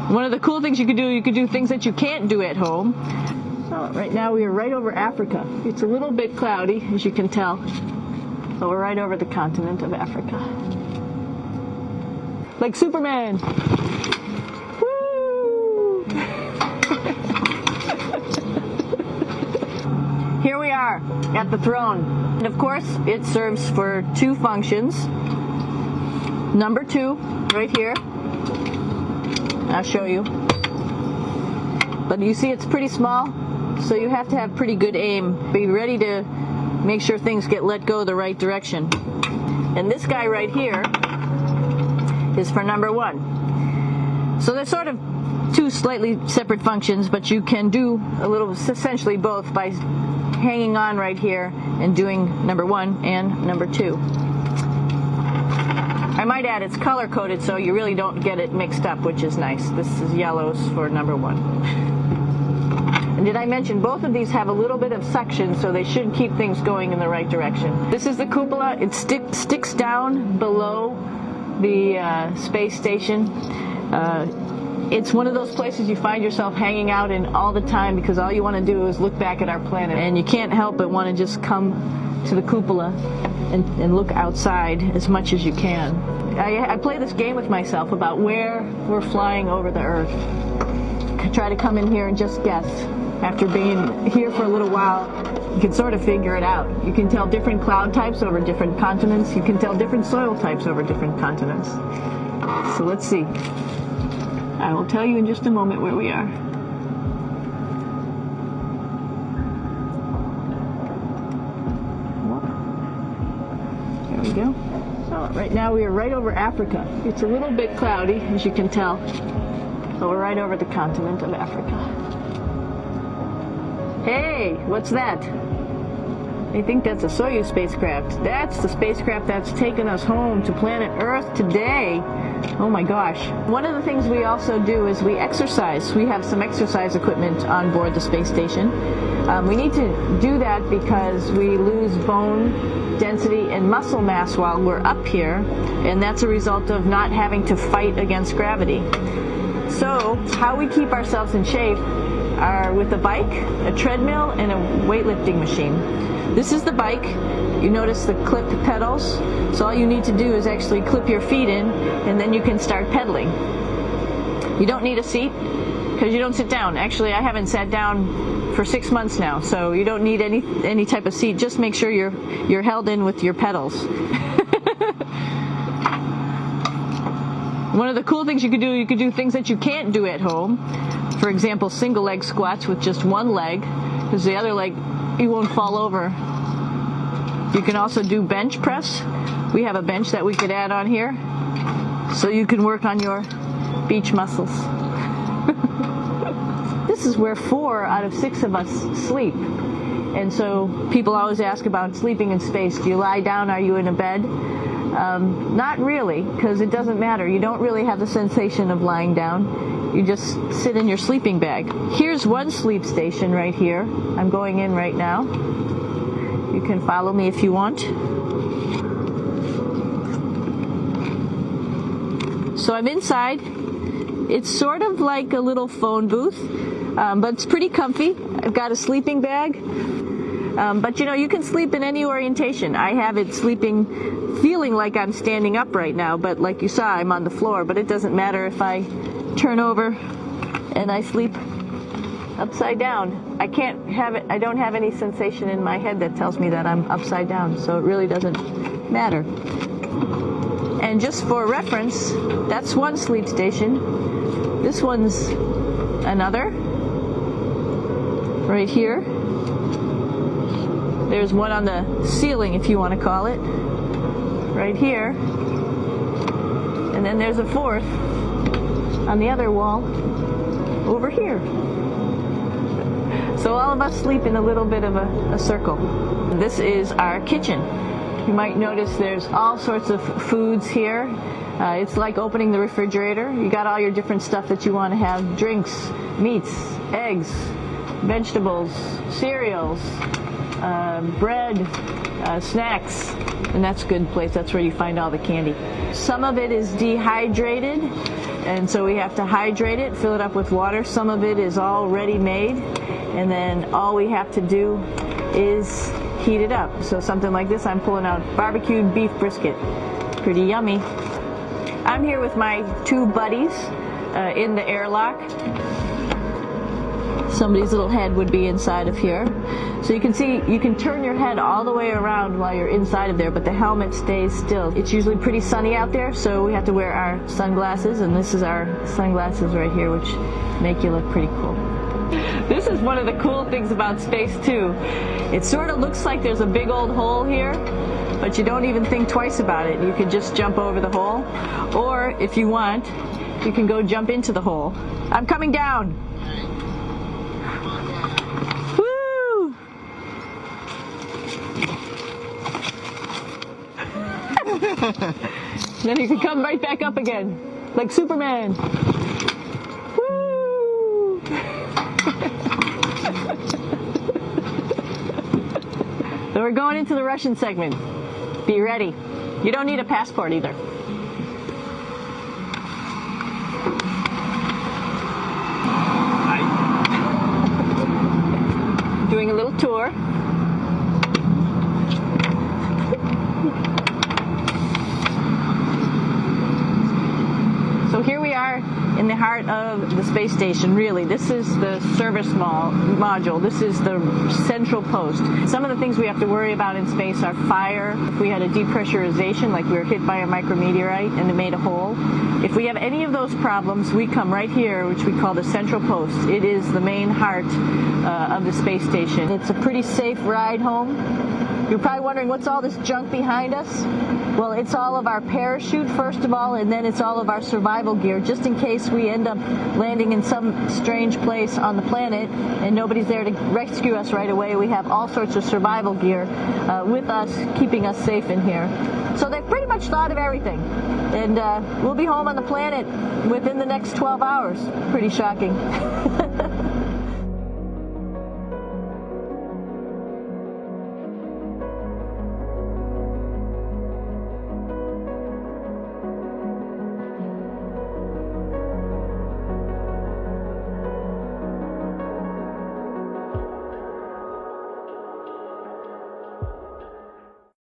One of the cool things you could do things that you can't do at home. So right now we are right over Africa. It's a little bit cloudy, as you can tell, but we're right over the continent of Africa. Like Superman! Woo! Here we are at the throne. And of course, it serves for two functions. Number 2, right here. I'll show you. But you see it's pretty small, so you have to have pretty good aim. Be ready to make sure things get let go the right direction. And this guy right here is for number 1. So they're sort of two slightly separate functions, but you can do a little, essentially both, by hanging on right here and doing number 1 and number 2. I might add it's color-coded so you really don't get it mixed up, which is nice. This is yellows for number 1. And did I mention both of these have a little bit of suction, so they should keep things going in the right direction. This is the cupola. It sticks down below the space station. It's one of those places you find yourself hanging out in all the time because all you want to do is look back at our planet. And you can't help but want to just come to the cupola and look outside as much as you can. I play this game with myself about where we're flying over the Earth. I try to come in here and just guess. After being here for a little while, you can sort of figure it out. You can tell different cloud types over different continents. You can tell different soil types over different continents. So let's see. I will tell you in just a moment where we are. There we go. So right now we are right over Africa. It's a little bit cloudy, as you can tell, but we're right over the continent of Africa. Hey, what's that? I think that's a Soyuz spacecraft. That's the spacecraft that's taken us home to planet Earth today. Oh my gosh. One of the things we also do is we exercise. We have some exercise equipment on board the space station. We need to do that because we lose bone density and muscle mass while we're up here, and that's a result of not having to fight against gravity. So how we keep ourselves in shape are with a bike, a treadmill, and a weightlifting machine. This is the bike. You notice the clip pedals. So all you need to do is actually clip your feet in, and then you can start pedaling. You don't need a seat because you don't sit down. Actually, I haven't sat down for 6 months now, so you don't need any type of seat. Just make sure you're held in with your pedals. One of the cool things you could do things that you can't do at home. For example, single leg squats with just one leg, because the other leg, you won't fall over. You can also do bench press. We have a bench that we could add on here, so you can work on your beach muscles. This is where 4 out of 6 of us sleep. And so people always ask about sleeping in space. Do you lie down? Are you in a bed? Not really, because it doesn't matter. You don't really have the sensation of lying down. You just sit in your sleeping bag. Here's one sleep station right here. I'm going in right now. You can follow me if you want. So I'm inside. It's sort of like a little phone booth, but it's pretty comfy. I've got a sleeping bag. But you know, you can sleep in any orientation. I have it feeling like I'm standing up right now, but like you saw, I'm on the floor. But it doesn't matter if I turn over and I sleep upside down. I don't have any sensation in my head that tells me that I'm upside down, so it really doesn't matter. And just for reference, that's one sleep station. This one's another, right here. There's one on the ceiling, if you want to call it, right here. And then there's a 4th on the other wall over here. So all of us sleep in a little bit of a circle. This is our kitchen. You might notice there's all sorts of foods here. It's like opening the refrigerator. You got all your different stuff that you want to have: drinks, meats, eggs, vegetables, cereals, bread, snacks, And that's a good place. That's where you find all the candy. Some of it is dehydrated, and so we have to hydrate it, fill it up with water. Some of it is already made, and then all we have to do is heat it up. So something like this, I'm pulling out barbecued beef brisket. Pretty yummy. I'm here with my two buddies in the airlock. Somebody's little head would be inside of here. So you can see, you can turn your head all the way around while you're inside of there, but the helmet stays still. It's usually pretty sunny out there, so we have to wear our sunglasses, and this is our sunglasses right here, which make you look pretty cool. This is one of the cool things about space too. It sort of looks like there's a big old hole here, but you don't even think twice about it. You can just jump over the hole, or if you want, you can go jump into the hole. I'm coming down. Woo! Then you can come right back up again, like Superman. Woo! So we're going into the Russian segment. Be ready. You don't need a passport either. Doing a little tour. So here we are in the heart of the space station, really. This is the service module. This is the central post. Some of the things we have to worry about in space are fire. If we had a depressurization, like we were hit by a micrometeorite and it made a hole. If we have any of those problems, we come right here, which we call the central post. It is the main heart of the space station. It's a pretty safe ride home. You're probably wondering, what's all this junk behind us? Well, it's all of our parachute, first of all, and then it's all of our survival gear, just in case we end up landing in some strange place on the planet and nobody's there to rescue us right away. We have all sorts of survival gear with us, keeping us safe in here. So they've pretty much thought of everything. And we'll be home on the planet within the next 12 hours. Pretty shocking.